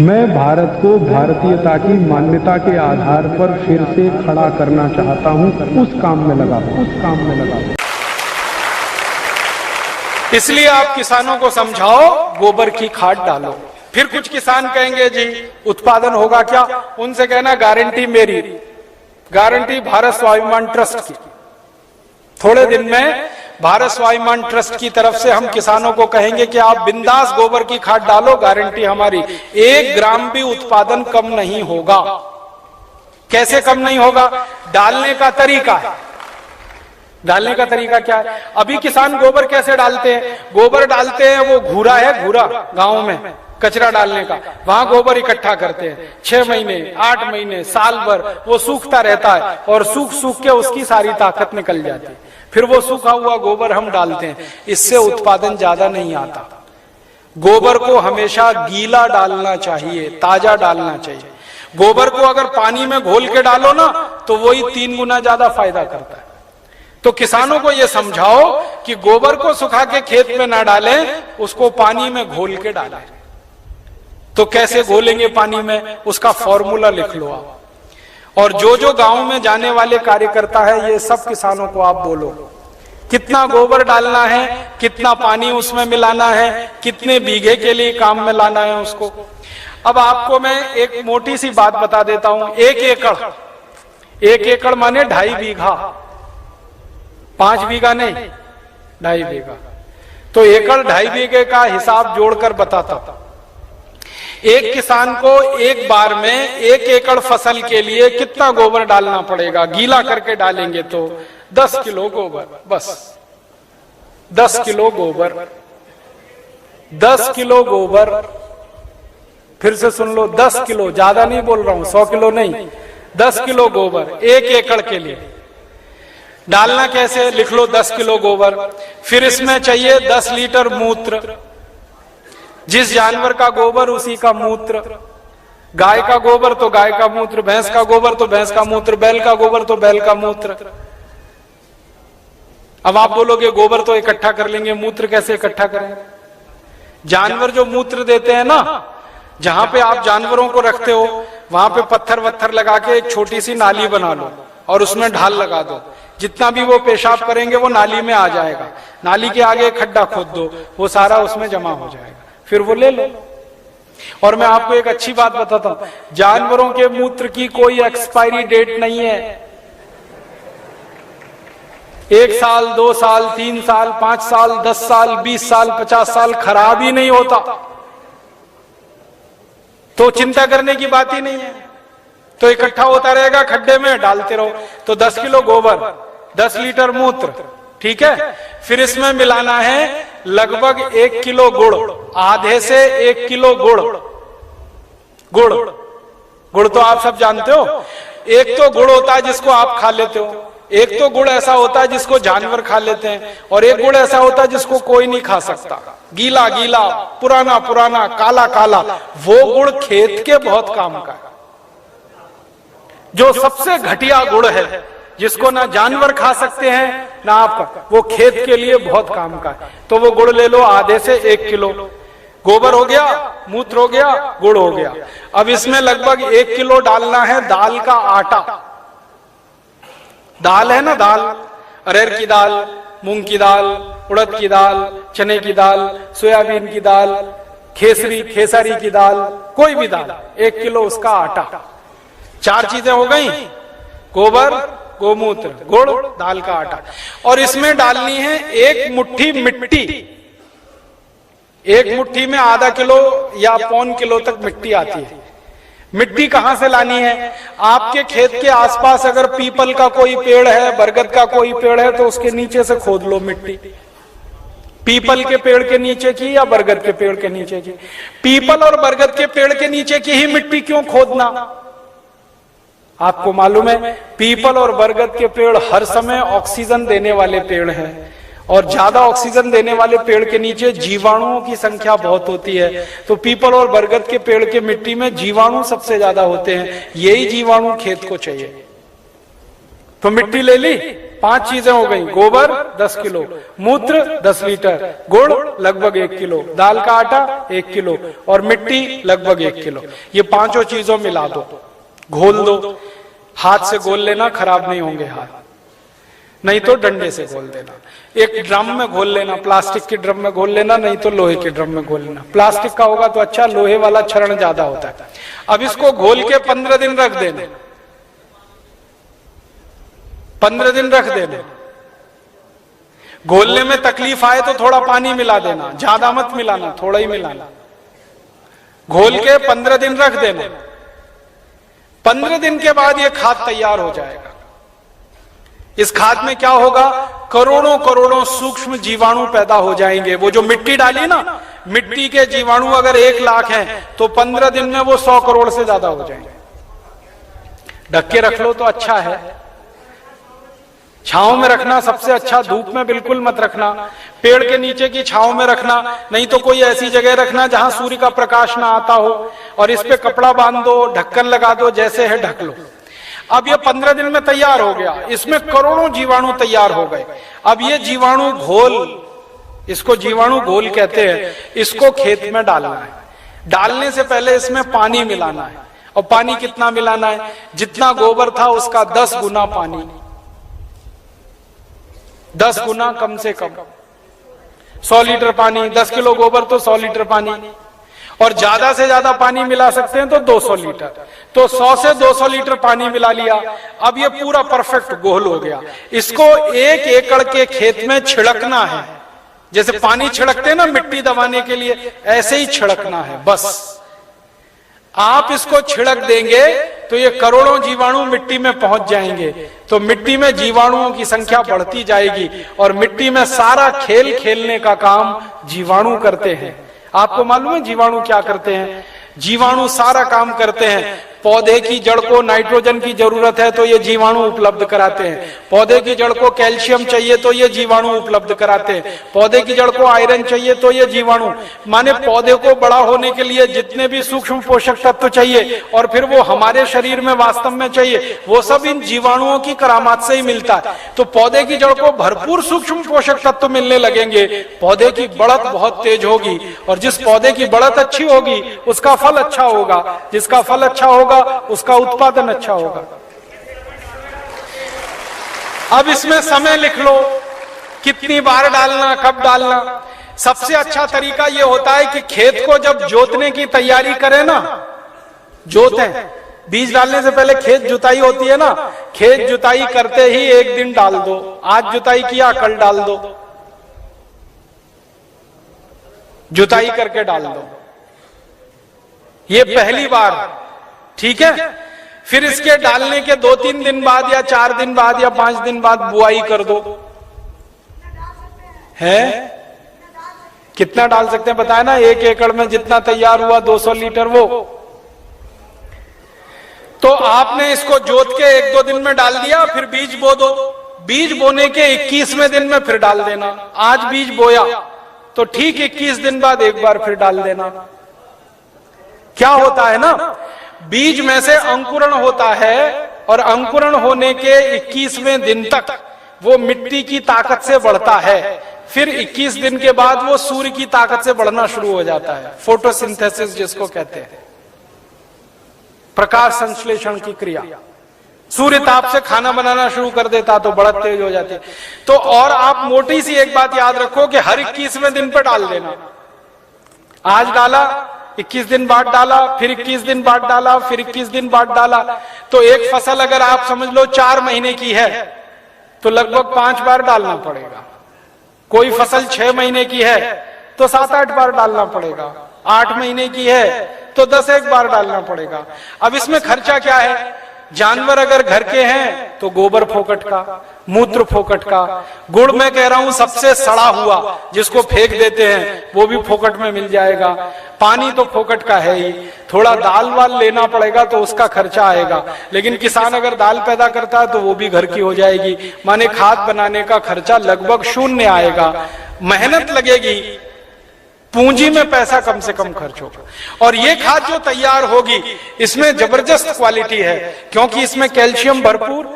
मैं भारत को भारतीयता की मान्यता के आधार पर फिर से खड़ा करना चाहता हूं, उस काम में लगा हूं। इसलिए आप किसानों को समझाओ, गोबर की खाद डालो। फिर कुछ किसान कहेंगे जी उत्पादन होगा क्या? उनसे कहना गारंटी मेरी, गारंटी भारत स्वाभिमान ट्रस्ट की। थोड़े दिन में भारत स्वाभिमान ट्रस्ट की तरफ से हम किसानों को कहेंगे कि आप बिंदास गोबर की खाद डालो, गारंटी हमारी, 1 ग्राम भी उत्पादन कम नहीं होगा। कैसे कम नहीं होगा? डालने का तरीका है। डालने का तरीका क्या है? अभी किसान गोबर कैसे डालते हैं? गोबर डालते हैं, वो घूरा है, घूरा गांव में कचरा डालने का, वहां गोबर इकट्ठा करते हैं। 6 महीने 8 महीने साल भर वो सूखता रहता है और सूख सूख के उसकी सारी ताकत निकल जाती है। फिर वो सूखा हुआ गोबर हम डालते हैं, इससे उत्पादन ज्यादा नहीं आता। गोबर को हमेशा गीला डालना चाहिए, ताजा डालना चाहिए। गोबर को अगर पानी में घोल के डालो ना तो वही 3 गुना ज्यादा फायदा करता है। तो किसानों को यह समझाओ कि गोबर को सुखा के खेत में ना डालें, उसको पानी में घोल के डालें। तो कैसे घोलेंगे पानी में? उसका फॉर्मूला लिख लो आप। और जो जो गांव में जाने वाले कार्यकर्ता है, ये सब किसानों को आप बोलो कितना गोबर डालना है, कितना पानी उसमें मिलाना है, कितने बीघे के लिए काम में लाना है उसको। अब आपको मैं एक मोटी सी बात बता देता हूं। 1 एकड़ माने 2.5 बीघा, 5 बीघा नहीं, 2.5 बीघा। तो एकड़ 2.5 बीघे का हिसाब जोड़कर बताता था। एक किसान को एक बार में 1 एकड़ फसल के लिए कितना गोबर डालना पड़ेगा? गीला करके डालेंगे तो 10 किलो गोबर, बस 10 किलो गोबर, 10 किलो गोबर। फिर से सुन लो, 10 किलो, ज्यादा नहीं बोल रहा हूं, 100 किलो नहीं, 10 किलो गोबर 1 एकड़ के लिए डालना। कैसे? लिख लो 10 किलो गोबर। फिर इसमें चाहिए 10 लीटर मूत्र। जिस जानवर का गोबर उसी का मूत्र। गाय का गोबर तो गाय का मूत्र, भैंस का गोबर तो भैंस का मूत्र, बैल का गोबर तो बैल का मूत्र। अब आप बोलोगे गोबर तो इकट्ठा कर लेंगे, मूत्र कैसे इकट्ठा करें? जानवर जो मूत्र देते हैं ना, जहां पे आप जानवरों को रखते हो वहां पे पत्थर वत्थर लगा के एक छोटी सी नाली बना लो और उसमें ढाल लगा दो। जितना भी वो पेशाब करेंगे वो नाली में आ जाएगा। नाली के आगे एक खड्डा खोद दो, वो सारा उसमें जमा हो जाएगा, फिर वो ले लो। और मैं आपको एक अच्छी बात बताता हूं, जानवरों के मूत्र की कोई एक्सपायरी डेट नहीं है। 1 साल, 2 साल, 3 साल, 5 साल, 10 साल, 20 साल, 50 साल खराब ही नहीं होता। तो चिंता करने की बात ही नहीं है। तो इकट्ठा होता रहेगा, खड्डे में डालते रहो। तो 10 किलो गोबर, 10 लीटर मूत्र, ठीक है। फिर इसमें मिलाना है लगभग 1 किलो गुड़, आधे से 1 किलो गुड़। गुड़ तो आप सब जानते हो। एक तो गुड़ होता है जिसको आप खा लेते हो, एक तो गुड़ ऐसा होता है जिसको जानवर खा लेते हैं, और एक गुड़ ऐसा होता है जिसको कोई नहीं खा सकता, गीला गीला, पुराना पुराना, काला काला। वो गुड़ खेत के बहुत काम का है। जो सबसे घटिया गुड़ है, जिसको ना जानवर खा सकते हैं ना आपका, वो खेत के लिए बहुत काम का है। तो वो गुड़ ले लो, आधे से 1 किलो। गोबर हो गया, मूत्र हो गया, गुड़ हो गया। अब इसमें लगभग 1 किलो डालना है दाल का आटा। दाल है ना, दाल, अरहर की दाल, मूंग की दाल, उड़द की दाल, चने की दाल, सोयाबीन की दाल, खेसारी की दाल, कोई भी दाल, 1 किलो उसका आटा। 4 चीजें हो गई, गोबर, गोमूत्र, गुड़, दाल का आटा। और इसमें डालनी है 1 मुट्ठी मिट्टी। 1 मुट्ठी में आधा किलो या 1.25 किलो तक मिट्टी आती है। मिट्टी कहां से लानी है? आपके खेत के आसपास अगर पीपल का कोई पेड़ है, बरगद का कोई पेड़ है, तो उसके नीचे से खोद लो मिट्टी। पीपल के पेड़ के नीचे की या बरगद के पेड़ के नीचे की? पीपल और बरगद के पेड़ के नीचे की ही मिट्टी क्यों खोदना? आपको मालूम है, पीपल और बरगद के पेड़ हर समय ऑक्सीजन देने वाले पेड़ हैं, और ज्यादा ऑक्सीजन देने वाले पेड़ के नीचे जीवाणुओं की संख्या बहुत होती है। तो पीपल और बरगद के पेड़ के मिट्टी में जीवाणु सबसे ज्यादा होते हैं। यही जीवाणु खेत को चाहिए। तो मिट्टी ले ली, 5 चीजें हो गई, गोबर 10 किलो, मूत्र 10 लीटर, गुड़ लगभग 1 किलो, दाल का आटा 1 किलो और मिट्टी लगभग 1 किलो। ये पांचों चीजों मिला दो, घोल दो। हाथ से घोल लेना, खराब नहीं होंगे हाथ, नहीं तो डंडे से घोल देना। एक ड्रम में घोल लेना, प्लास्टिक के ड्रम में घोल लेना, नहीं तो लोहे के ड्रम में घोल लेना। प्लास्टिक का होगा तो अच्छा, लोहे वाला क्षरण ज्यादा होता है। अब इसको घोल के 15 दिन रख देना, 15 दिन रख देना। घोलने में तकलीफ आए तो थोड़ा पानी मिला देना, ज्यादा मत मिलाना, थोड़ा ही मिलाना। घोल के 15 दिन रख देना। 15 दिन के बाद ये खाद तैयार हो जाएगा। इस खाद में क्या होगा, करोड़ों करोड़ों सूक्ष्म जीवाणु पैदा हो जाएंगे। वो जो मिट्टी डाली ना, मिट्टी के जीवाणु अगर 1 लाख हैं तो 15 दिन में वो 100 करोड़ से ज्यादा हो जाएंगे। ढक के रख लो तो अच्छा है, छांव में रखना सबसे अच्छा, धूप में बिल्कुल मत रखना, पेड़ के नीचे की छांव में रखना, नहीं तो कोई ऐसी जगह रखना जहां सूर्य का प्रकाश ना आता हो, और इस पे कपड़ा बांध दो, ढक्कन लगा दो, जैसे है ढक लो। अब ये 15 दिन में तैयार हो गया, इसमें करोड़ों जीवाणु तैयार हो गए। अब ये जीवाणु घोल, इसको जीवाणु घोल कहते हैं, इसको खेत में डालना है। डालने से पहले इसमें पानी मिलाना है, और पानी कितना मिलाना है, जितना गोबर था उसका 10 गुना पानी, 10 गुना कम से कम। 100 लीटर पानी, 10 किलो गोबर तो 100 लीटर पानी, और ज्यादा से ज्यादा पानी मिला सकते हैं तो 200 लीटर। तो 100 से 200 लीटर पानी मिला लिया। अब ये पूरा परफेक्ट घोल हो गया। इसको 1 एकड़ के खेत में छिड़कना है, जैसे पानी छिड़कते हैं ना मिट्टी दबाने के लिए, ऐसे ही छिड़कना है बस। आप इसको छिड़क देंगे तो ये करोड़ों जीवाणु मिट्टी में पहुंच जाएंगे। तो मिट्टी में जीवाणुओं की संख्या बढ़ती जाएगी, और मिट्टी में सारा खेल खेलने का काम जीवाणु करते हैं। आपको मालूम है जीवाणु क्या करते हैं? जीवाणु सारा काम करते हैं। पौधे की जड़ को नाइट्रोजन की जरूरत है तो ये जीवाणु उपलब्ध कराते हैं। पौधे की जड़ को कैल्शियम चाहिए तो ये जीवाणु उपलब्ध कराते हैं। पौधे की जड़ को आयरन चाहिए तो ये जीवाणु, माने पौधे को बड़ा होने के लिए जितने भी सूक्ष्म पोषक तत्व चाहिए और फिर वो हमारे शरीर में वास्तव में चाहिए, वो सब इन जीवाणुओं की करामात से ही मिलता है। तो पौधे की जड़ को भरपूर सूक्ष्म पोषक तत्व मिलने लगेंगे, पौधे की बढ़त बहुत तेज होगी, और जिस पौधे की बढ़त अच्छी होगी उसका फल अच्छा होगा, जिसका फल अच्छा होगा उसका उत्पादन अच्छा होगा। अब इसमें समय लिख लो, कितनी बार डालना, कब डालना। सबसे अच्छा तरीका यह होता है कि खेत को जब जोतने की तैयारी करें ना, जोतें, बीज डालने से पहले खेत जुताई होती है ना, खेत जुताई करते ही 1 दिन डाल दो। आज जुताई किया, कल डाल दो, जुताई करके डाल दो। ये पहली बार, ठीक है। फिर इसके डालने के 2-3 दिन बाद या 4 दिन बाद या 5 दिन बाद बुआई कर दो। है कितना डाल सकते हैं बताया ना, 1 एकड़ में जितना तैयार हुआ 200 लीटर वो। तो आपने इसको जोत के 1-2 दिन में डाल दिया, फिर बीज बो दो। बीज बोने के 21वें दिन में फिर डाल देना। आज बीज बोया तो ठीक 21 दिन बाद एक बार फिर डाल देना। क्या होता है ना, बीज में से अंकुरण होता है, और अंकुरण होने के 21वें दिन तक वो मिट्टी की ताकत से बढ़ता है। फिर 21 दिन के बाद वो सूर्य की ताकत से बढ़ना शुरू हो जाता है, फोटोसिंथेसिस जिसको कहते हैं, प्रकाश संश्लेषण की क्रिया। सूर्य ताप से खाना बनाना शुरू कर देता तो बढ़त तेज हो जाती है। तो और आप मोटी सी एक बात याद रखो कि हर 21वें दिन पर डाल देना। आज डाला, 21 दिन बाद डाला, फिर 21 दिन बाद डाला, फिर 21 दिन बाद डाला। तो एक फसल अगर आप समझ लो 4 महीने की है तो लगभग 5 बार डालना पड़ेगा। कोई फसल 6 महीने की है तो 7-8 बार डालना पड़ेगा। 8 महीने की है तो 10-1 बार डालना पड़ेगा। अब इसमें खर्चा क्या है? जानवर अगर घर के हैं तो गोबर फोकट का, मूत्र फोकट का, गुड़ मैं कह रहा हूं सबसे सड़ा हुआ जिसको फेंक देते हैं वो भी फोकट में मिल जाएगा। पानी तो फोकट का है ही, थोड़ा दाल वाल लेना पड़ेगा तो उसका खर्चा आएगा, लेकिन किसान अगर दाल पैदा करता है तो वो भी घर की हो जाएगी। माने खाद बनाने का खर्चा लगभग 0 आएगा। मेहनत लगेगी, पूंजी में पैसा कम से कम खर्च होगा। और ये खाद जो तैयार होगी इसमें जबरदस्त क्वालिटी है, क्योंकि इसमें कैल्शियम भरपूर,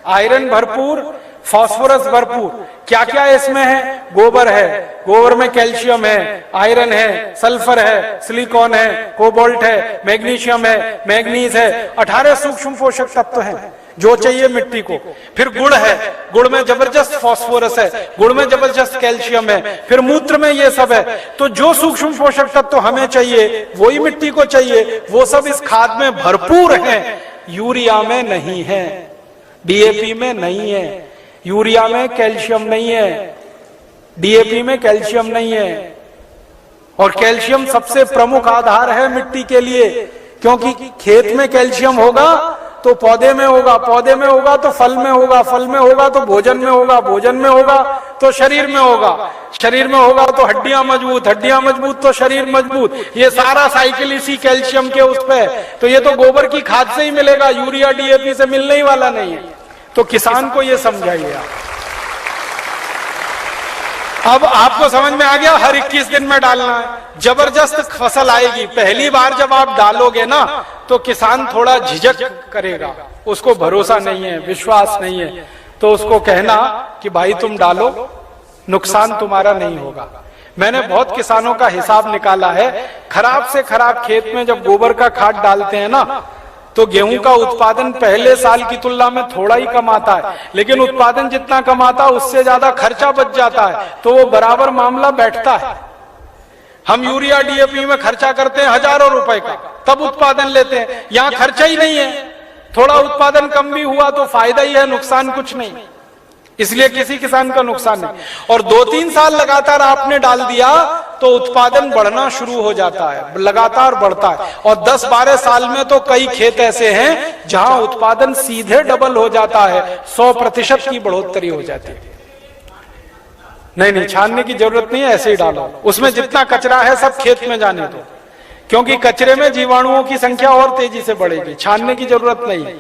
आयरन भरपूर, फास्फोरस भरपूर। क्या क्या इसमें है? गोबर है, गोबर में कैल्शियम है, आयरन है, सल्फर है, सिलिकॉन है, कोबाल्ट है, मैग्नीशियम है, मैग्नीज है, 18 सूक्ष्म पोषक तत्व हैं जो चाहिए मिट्टी को। फिर गुड़ है, गुड़ में जबरदस्त फास्फोरस है, गुड़ में जबरदस्त कैल्शियम है, फिर मूत्र में ये सब है। तो जो सूक्ष्म पोषक तत्व हमें चाहिए वही मिट्टी को चाहिए, वो सब इस खाद में भरपूर है। यूरिया में नहीं है, डीएपी में नहीं है, यूरिया में कैल्शियम नहीं है, डीएपी में कैल्शियम नहीं है। और कैल्शियम सबसे प्रमुख आधार है मिट्टी के लिए, क्योंकि खेत में कैल्शियम होगा तो पौधे में होगा, पौधे में होगा तो फल में होगा, फल में होगा तो भोजन में होगा, भोजन में होगा तो शरीर में होगा, शरीर में होगा तो हड्डियां मजबूत, हड्डियां मजबूत तो शरीर मजबूत। ये सारा साइकिल इसी कैल्शियम के उस पे। तो ये तो गोबर की खाद से ही मिलेगा, यूरिया डीएपी से मिलने ही वाला नहीं है। तो किसान को ये समझाइए आप। अब आपको समझ में आ गया, हर 21 दिन में डालना है, जबरदस्त फसल आएगी। पहली बार जब आप डालोगे ना तो किसान थोड़ा झिझक करेगा, उसको भरोसा नहीं है, विश्वास नहीं है, तो उसको कहना कि भाई तुम डालो, नुकसान तुम्हारा नहीं होगा। मैंने बहुत किसानों का हिसाब निकाला है, खराब से खराब खेत में जब गोबर का खाद डालते हैं ना तो गेहूं का उत्पादन पहले साल की तुलना में थोड़ा ही कम आता है, लेकिन उत्पादन जितना कम आता है उससे ज्यादा खर्चा बच जाता है, तो वो बराबर मामला बैठता है। हम यूरिया डीएपी में खर्चा करते हैं हजारों रुपए का, तब उत्पादन लेते हैं। यहां खर्चा ही नहीं है, थोड़ा उत्पादन कम भी हुआ तो फायदा ही है, नुकसान कुछ नहीं, इसलिए किसी किसान का नुकसान नहीं। और 2-3 साल लगातार आपने डाल दिया तो उत्पादन बढ़ना शुरू हो जाता है, लगातार बढ़ता है। और 10-12 साल में तो कई खेत ऐसे हैं जहां उत्पादन सीधे डबल हो जाता है, 100% की बढ़ोतरी हो जाती है। नहीं, छानने की जरूरत नहीं है, ऐसे ही डालो। उसमें जितना कचरा है सब खेत में जाने दो, क्योंकि कचरे में जीवाणुओं की संख्या और तेजी से बढ़ेगी, छानने की जरूरत नहीं है।